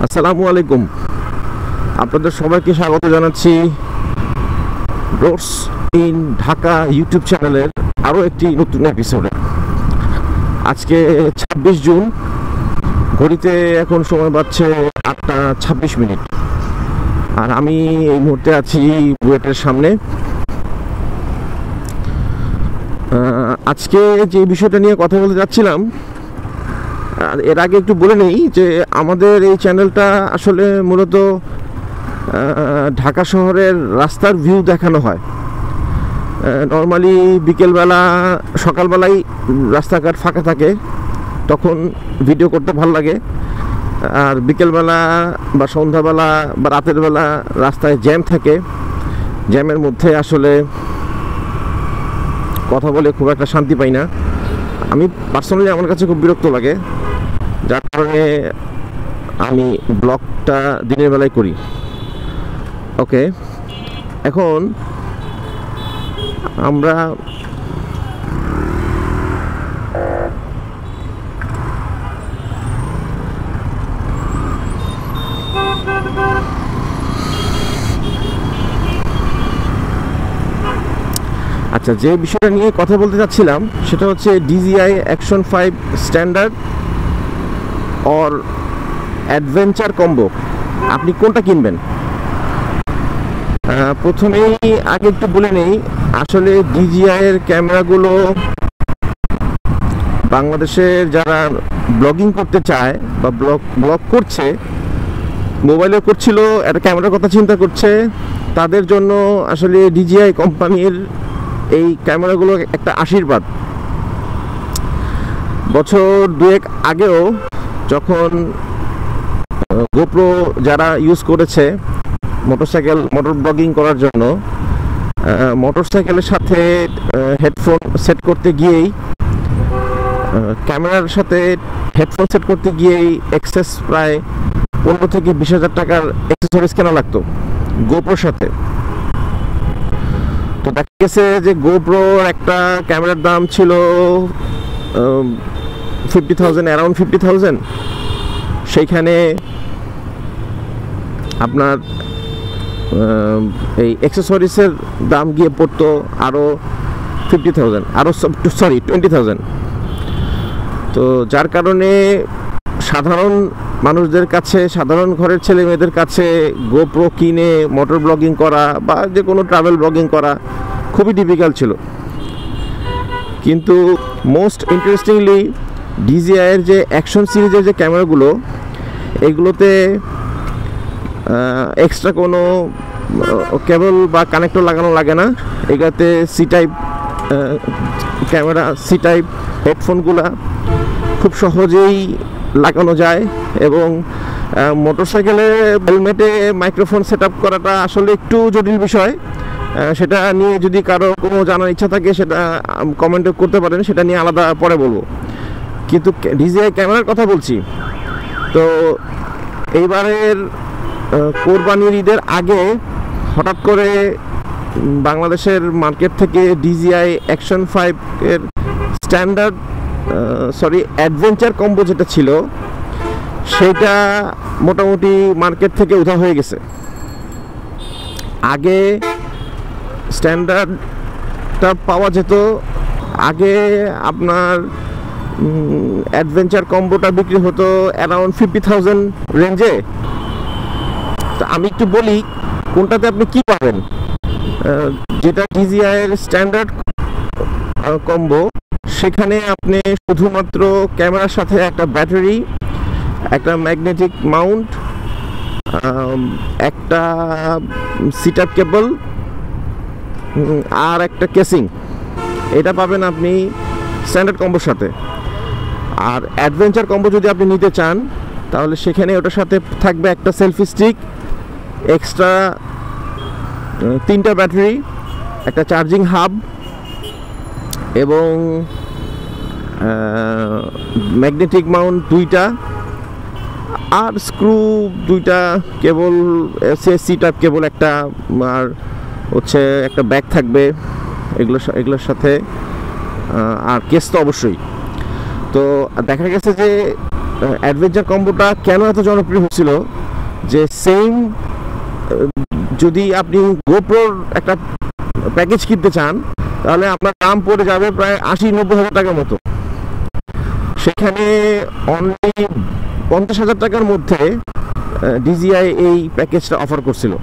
আসসালামু আলাইকুম। আপনাদের সবাইকে স্বাগত জানাচ্ছি রোডস ইন ঢাকা ইউটিউব চ্যানেলের আরও একটি নতুন এপিসোডে। আজকে 26 জুন, ঘড়িতে এখন সময় বাজছে 8টা 26 মিনিট, আর আমি এই মুহূর্তে আছি বুয়েটের সামনে। আজকে যে বিষয়টা নিয়ে কথা বলতে যাচ্ছিলাম, এর আগে একটু বলে নেই যে আমাদের এই চ্যানেলটা আসলে মূলত ঢাকা শহরের রাস্তার ভিউ দেখানো হয়। নর্মালি বিকেলবেলা সকালবেলায় রাস্তাঘাট ফাঁকা থাকে, তখন ভিডিও করতে ভালো লাগে। আর বিকেলবেলা বা সন্ধ্যাবেলা বা রাতের বেলা রাস্তায় জ্যাম থাকে, জ্যামের মধ্যে আসলে কথা বলে খুব একটা শান্তি পাই না। আমি পার্সোনালি আমার কাছে খুব বিরক্ত লাগে, যার কারণে আমি ব্লগটা দিনের বেলায় করি। ওকে, এখন আমরা যে বিষয়টা নিয়ে কথা বলতে চাচ্ছিলাম সেটা হচ্ছে DJI Action 5 standard or adventure combo. আপনি কোনটা কিনবেন? প্রথমেই আগে একটু বলে নেই, আসলে DJI এর ক্যামেরাগুলো বাংলাদেশের যারা ব্লগিং করতে চায় বা ব্লগ করছে, মোবাইলেও করছিল, একটা ক্যামেরার কথা চিন্তা করছে, তাদের জন্য আসলে DJI কোম্পানির এই ক্যামেরাগুলো একটা আশীর্বাদ। বছর দুয়েক আগেও যখন গোপ্রো যারা ইউজ করেছে মোটর ব্লগিং করার জন্য, মোটরসাইকেলের সাথে হেডফোন সেট করতে গিয়েই, ক্যামেরার সাথে হেডফোন সেট করতে গিয়েই এক্সেস প্রায় 15 থেকে 20,000 টাকার অ্যাক্সেসরিজ কেনা লাগতো গোপ্রোর সাথে। তো দেখা গেছে যে গোপ্রোর একটা ক্যামেরার দাম ছিল 50,000, অ্যারাউন্ড 50,000। সেইখানে আপনার এই অ্যাক্সেসরিজের দাম গিয়ে পড়তো আরও 50,000, আরও 20,000। তো যার কারণে সাধারণ মানুষদের কাছে, সাধারণ ঘরের ছেলে মেয়েদের কাছে গোপ্রো কিনে মোটর ব্লগিং করা বা যে কোনো ট্রাভেল ব্লগিং করা খুবই ডিফিকাল্ট ছিল। কিন্তু মোস্ট ইন্টারেস্টিংলি DJI এর যে অ্যাকশন সিরিজের যে ক্যামেরাগুলো, এগুলোতে এক্সট্রা কোনো কেবল বা কানেক্টর লাগানো লাগে না। এগুলোতে C type camera, C type হেডফোনগুলো খুব সহজেই লাগানো যায়। এবং মোটরসাইকেলে হেলমেটে মাইক্রোফোন সেট আপ করাটা আসলে একটু জটিল বিষয়। সেটা নিয়ে যদি কারো কোনো জানার ইচ্ছা থাকে সেটা কমেন্টে করতে পারেন, সেটা নিয়ে আলাদা পরে বলবো। কিন্তু DJI ক্যামেরার কথা বলছি। তো এইবারের কোরবানির ঈদের আগে হঠাৎ করে বাংলাদেশের মার্কেট থেকে DJI Action 5 এর স্ট্যান্ডার্ড অ্যাডভেঞ্চার কম্বো যেটা ছিল, সেটা মোটামুটি মার্কেট থেকে উঠা হয়ে গেছে। আগে স্ট্যান্ডার্ডটা পাওয়া যেত, আগে আপনার অ্যাডভেঞ্চার কম্বোটা বিক্রি হতো অ্যারাউন্ড 50,000 রেঞ্জে। তো আমি একটু বলি কোনটাতে আপনি কি পাবেন। যেটা DJI এর স্ট্যান্ডার্ড কম্বো, সেখানে আপনি শুধুমাত্র ক্যামেরার সাথে একটা ব্যাটারি, একটা ম্যাগনেটিক মাউন্ট, একটা সিটআপ কেবল আর একটা কেসিং, এটা পাবেন আপনি স্ট্যান্ডার্ড কম্বোর সাথে। আর অ্যাডভেঞ্চার কম্বো যদি আপনি নিতে চান, তাহলে সেখানে ওটার সাথে থাকবে একটা সেলফি স্টিক, এক্সট্রা 3টা ব্যাটারি, একটা চার্জিং হাব এবং ম্যাগনেটিক মাউন্ট 2টা, আর স্ক্রু 2টা, কেবল সি টাইপ কেবল একটা, আর হচ্ছে একটা ব্যাগ থাকবে এগুলোর সাথে, আর কেস তো অবশ্যই। তো দেখা গেছে যে অ্যাডভেঞ্চার কম্বোটা কেন এত জনপ্রিয় হচ্ছিল, যে সেম যদি আপনি গোপ্রোর একটা প্যাকেজ কিনতে চান তাহলে আপনার দাম পড়ে যাবে প্রায় 80-90 হাজার টাকার মতো। সেখানে অনলি 50,000 টাকার মধ্যে ডিজিআই এই প্যাকেজটা অফার করছিল।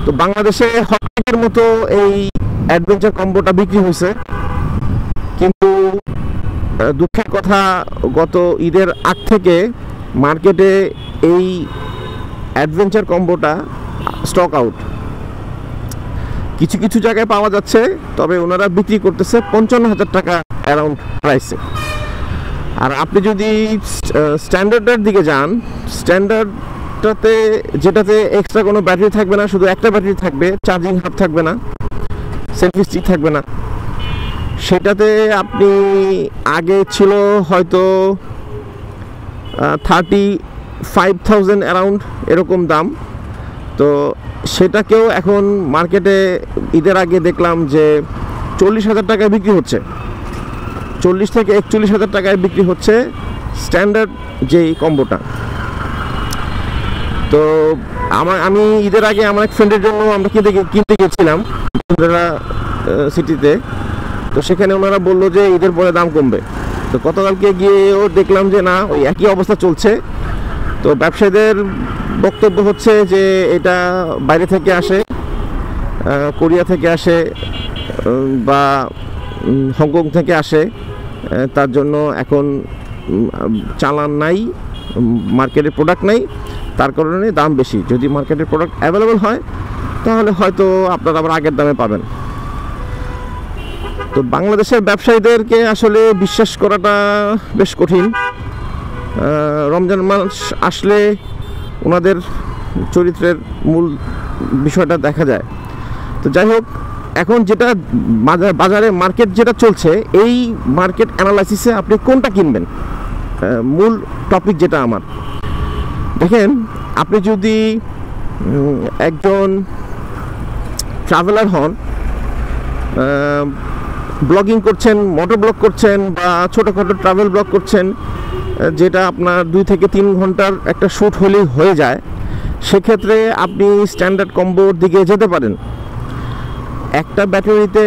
তো বাংলাদেশে হটকেকের মতো এই অ্যাডভেঞ্চার কম্বোটা বিক্রি হয়েছে, কিন্তু দুঃখের কথা গত ঈদের আগ থেকে মার্কেটে এই অ্যাডভেঞ্চার কম্বোটা স্টক আউট। কিছু কিছু জায়গায় পাওয়া যাচ্ছে, তবে ওনারা বিক্রি করতেছে 55,000 টাকা অ্যারাউন্ড প্রাইসে। আর আপনি যদি স্ট্যান্ডার্ডের দিকে যান, স্ট্যান্ডার্ডটাতে যেটাতে এক্সট্রা কোনো ব্যাটারি থাকবে না, শুধু একটা ব্যাটারি থাকবে, চার্জিং হাব থাকবে না, সেলফি স্টিক থাকবে না, সেটাতে আপনি আগে ছিল হয়তো 35,000 অ্যারাউন্ড এরকম দাম। তো সেটাকেও এখন মার্কেটে ঈদের আগে দেখলাম যে 40,000 টাকায় বিক্রি হচ্ছে, 40 থেকে 41,000 টাকায় বিক্রি হচ্ছে স্ট্যান্ডার্ড যেই কম্বোটা। তো আমি ঈদের আগে আমার এক ফ্রেন্ডের জন্য আমরা কিনতে গেছিলাম সিটিতে। তো সেখানে ওনারা বললো যে ঈদের পরে দাম কমবে। তো গতকালকে গিয়েও দেখলাম যে না, ওই একই অবস্থা চলছে। তো ব্যবসায়ীদের বক্তব্য হচ্ছে যে এটা বাইরে থেকে আসে, কোরিয়া থেকে আসে বা হংকং থেকে আসে, তার জন্য এখন চালান নাই, মার্কেটের প্রোডাক্ট নাই, তার কারণে দাম বেশি। যদি মার্কেটের প্রোডাক্ট অ্যাভেলেবল হয় তাহলে হয়তো আপনারা আবার আগের দামে পাবেন। তো বাংলাদেশের ব্যবসায়ীদেরকে আসলে বিশ্বাস করাটা বেশ কঠিন। রমজান মাস আসলে ওনাদের চরিত্রের মূল বিষয়টা দেখা যায়। তো যাই হোক, এখন যেটা বাজারে মার্কেট যেটা চলছে, এই মার্কেট অ্যানালাইসিসে আপনি কোনটা কিনবেন, মূল টপিক যেটা আমার। দেখেন, আপনি যদি একজন ট্রাভেলার হন, ব্লগিং করছেন, মোটর ব্লগ করছেন বা ছোটোখাটো ট্রাভেল ব্লগ করছেন, যেটা আপনার 2 থেকে 3 ঘন্টার একটা শ্যুট হলেই হয়ে যায়, সেক্ষেত্রে আপনি স্ট্যান্ডার্ড কম্বোর দিকে যেতে পারেন। একটা ব্যাটারিতে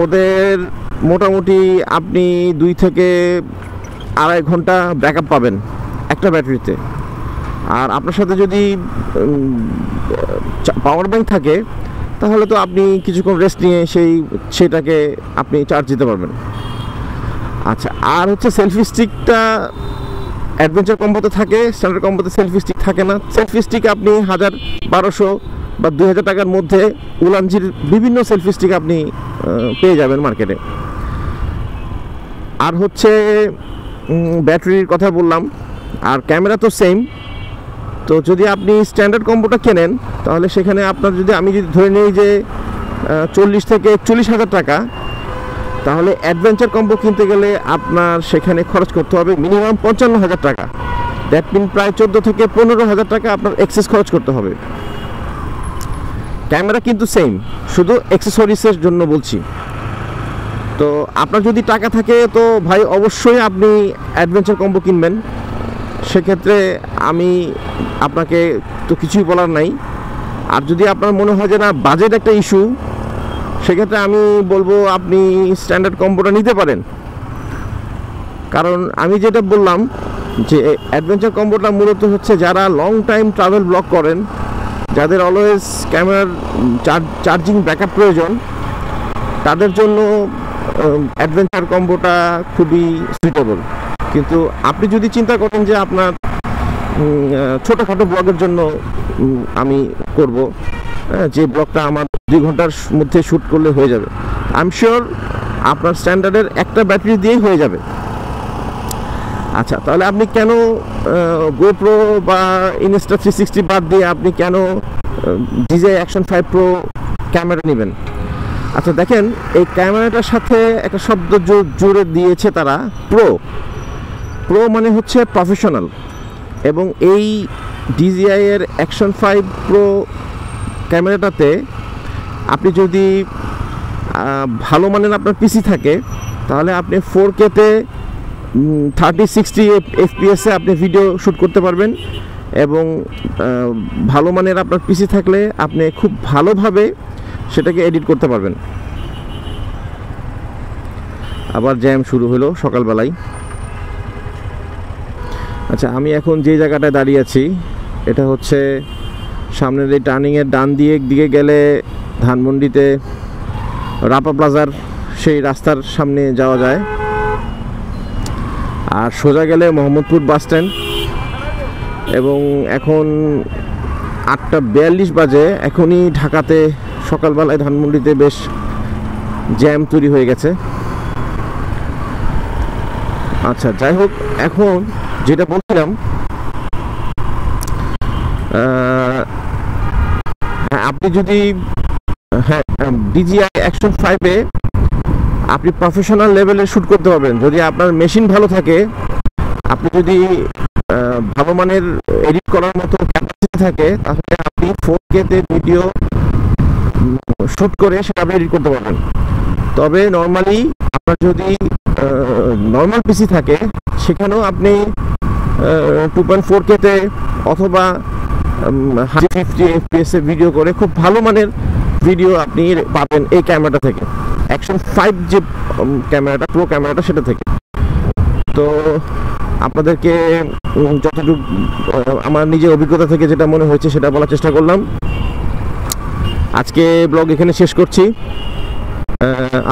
ওদের মোটামুটি আপনি 2 থেকে 2.5 ঘন্টা ব্যাকআপ পাবেন একটা ব্যাটারিতে। আর আপনার সাথে যদি পাওয়ার ব্যাংক থাকে তাহলে তো আপনি কিছুক্ষণ রেস্ট নিয়ে সেটাকে আপনি চার্জ দিতে পারবেন। আচ্ছা, আর হচ্ছে সেলফি স্টিকটা অ্যাডভেঞ্চার কম্বোতে থাকে, স্ট্যান্ডার্ড কম্বোতে সেলফি স্টিক থাকে না। সেলফি স্টিক আপনি 1,000-1,200 বা 2,000 টাকার মধ্যে উলানজির বিভিন্ন সেলফি স্টিক আপনি পেয়ে যাবেন মার্কেটে। আর হচ্ছে ব্যাটারির কথা বললাম, আর ক্যামেরা তো সেম। তো যদি আপনি স্ট্যান্ডার্ড কম্বোটা কেনেন তাহলে সেখানে আপনার আমি যদি ধরে নিই যে 40 থেকে 41,000 টাকা, তাহলে অ্যাডভেঞ্চার কম্বো কিনতে গেলে আপনার সেখানে খরচ করতে হবে মিনিমাম 55,000 টাকা। দ্যাট মিন প্রায় 14 থেকে 15,000 টাকা আপনার এক্সেস খরচ করতে হবে। ক্যামেরা কিন্তু সেম, শুধু অ্যাক্সেসরিজের জন্য বলছি। তো আপনার যদি টাকা থাকে তো ভাই অবশ্যই আপনি অ্যাডভেঞ্চার কম্বো কিনবেন। সেক্ষেত্রে আমি আপনাকে তো কিছুই বলার নাই। আর যদি আপনার মনে হয় যে না, বাজেট একটা ইস্যু, সেক্ষেত্রে আমি বলবো আপনি স্ট্যান্ডার্ড কম্বোটা নিতে পারেন। কারণ আমি যেটা বললাম যে অ্যাডভেঞ্চার কম্বোটা মূলত হচ্ছে যারা লং টাইম ট্রাভেল ব্লগ করেন, যাদের অলওয়েজ ক্যামেরার চার্জিং ব্যাকআপ প্রয়োজন, তাদের জন্য অ্যাডভেঞ্চার কম্বোটা খুবই সুইটেবল। কিন্তু আপনি যদি চিন্তা করেন যে আপনার ছোটোখাটো ব্লগের জন্য আমি করব, যে ব্লগটা আমার 2 ঘন্টার মধ্যে শ্যুট করলে হয়ে যাবে, আই এম শিওর আপনার স্ট্যান্ডার্ডের একটা ব্যাটারি দিয়েই হয়ে যাবে। আচ্ছা, তাহলে আপনি কেন গোপ্রো বা Insta360 বাদ দিয়ে আপনি কেন DJI Action 5 Pro ক্যামেরা নেবেন? আচ্ছা দেখেন, এই ক্যামেরাটার সাথে একটা শব্দ জুড়ে দিয়েছে তারা, প্রো মানে হচ্ছে প্রফেশনাল। এবং এই DJI এর Action 5 Pro ক্যামেরাটাতে আপনি যদি ভালো মানের আপনার পিসি থাকে তাহলে আপনি 4K তে 30-60 FPS-এ আপনি ভিডিও শ্যুট করতে পারবেন, এবং ভালো মানের আপনার পিসি থাকলে আপনি খুব ভালোভাবে সেটাকে এডিট করতে পারবেন। আবার জ্যাম শুরু হলো সকালবেলায়। আচ্ছা, আমি এখন যে জায়গাটায় দাঁড়িয়ে আছি এটা হচ্ছে সামনের এই টার্নিংয়ের ডান দিকে গেলে ধানমন্ডিতে রাপা প্লাজার সেই রাস্তার সামনে যাওয়া যায়, আর সোজা গেলে মোহাম্মদপুর বাস স্ট্যান্ড। এবং এখন 8:42 বাজে। এখনই ঢাকাতে সকালবেলায় ধানমন্ডিতে বেশ জ্যাম তৈরি হয়ে গেছে। আচ্ছা, যাই হোক, এখন যেটা বলছিলাম, আপনি যদি DJI Action 5-এ আপনি প্রফেশনাল লেভেলে শ্যুট করতে পারবেন যদি আপনার মেশিন ভালো থাকে। আপনি যদি ভালো মানের এডিট করার মতো ক্যাপাসিটি থাকে তাহলে আপনি 4K-তে ভিডিও শ্যুট করে সেটা আপনি এডিট করতে পারবেন। তবে নর্মালি আপনার যদি নর্মাল পিসি থাকে সেখানেও আপনি 2.4K-তে অথবা 150 FPS-এ ভিডিও করে খুব ভালো মানের ভিডিও আপনি পাবেন এই ক্যামেরাটা থেকে, Action 5 যে ক্যামেরাটা, প্রো ক্যামেরাটা, সেটা থেকে। তো আপনাদেরকে যতটুকু আমার নিজের অভিজ্ঞতা থেকে যেটা মনে হয়েছে সেটা বলার চেষ্টা করলাম। আজকে ব্লগ এখানে শেষ করছি।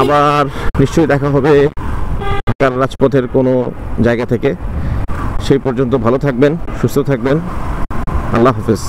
আবার নিশ্চয়ই দেখা হবে ঢাকার রাজপথের কোনো জায়গা থেকে। সেই পর্যন্ত ভালো থাকবেন, সুস্থ থাকবেন। আল্লাহ হাফেজ।